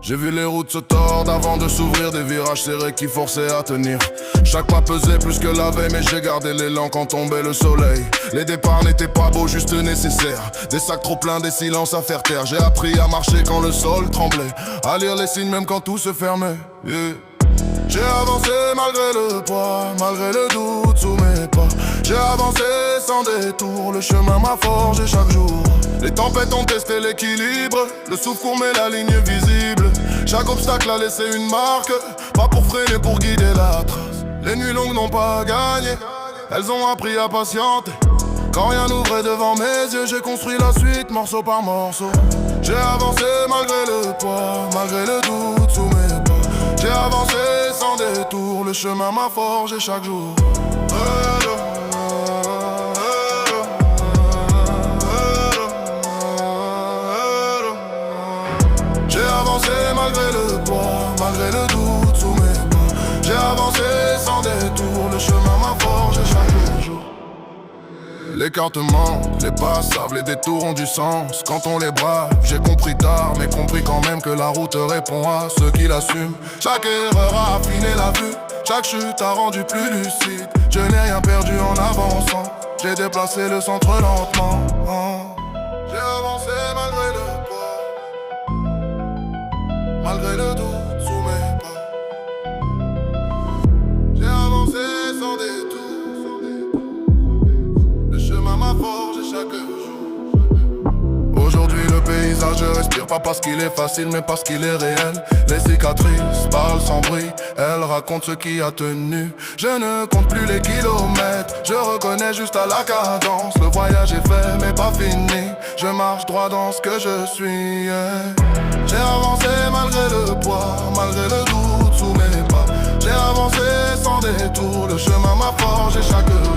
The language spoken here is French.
J'ai vu les routes se tordre avant de s'ouvrir, des virages serrés qui forçaient à tenir. Chaque pas pesait plus que la veille, mais j'ai gardé l'élan quand tombait le soleil. Les départs n'étaient pas beaux, juste nécessaires. Des sacs trop pleins, des silences à faire taire. J'ai appris à marcher quand le sol tremblait, à lire les signes même quand tout se fermait. Yeah. J'ai avancé malgré le poids, malgré le doute sous mes pas. J'ai avancé sans détour, le chemin m'a forgé chaque jour. Les tempêtes ont testé l'équilibre, le souffle court mais la ligne est visible. Chaque obstacle a laissé une marque, pas pour freiner, pour guider la trace. Les nuits longues n'ont pas gagné, elles ont appris à patienter. Quand rien n'ouvrait devant mes yeux, j'ai construit la suite morceau par morceau. J'ai avancé malgré le poids, malgré le doute sous mes pas. J'ai avancé sans détour, le chemin m'a forgé chaque jour. J'ai avancé malgré le poids, malgré le doute sous mes pas. J'ai avancé sans détour, le chemin m'a forgé chaque jour. Les cartes mentent, les passables, les détours ont du sens quand on les brave. J'ai compris tard, mais compris quand même que la route répond à ceux qui l'assument. Chaque erreur a affiné la vue, chaque chute a rendu plus lucide. Je n'ai rien perdu en avançant, j'ai déplacé le centre lentement. J'ai avancé malgré le poids, malgré le doute sous mes pas. J'ai avancé sans détour, le chemin m'a forgé chaque jour. Aujourd'hui le paysage je respire, pas parce qu'il est facile mais parce qu'il est réel. Les cicatrices parlent sans bruit, elles racontent ce qui a tenu. Je ne compte plus les kilomètres, je reconnais juste à la cadence. Le voyage est fait mais pas fini, je marche droit dans ce que je suis. J'ai avancé malgré le poids, malgré le doute sous mes pas. J'ai avancé sans détour, le chemin m'a forgé chaque jour.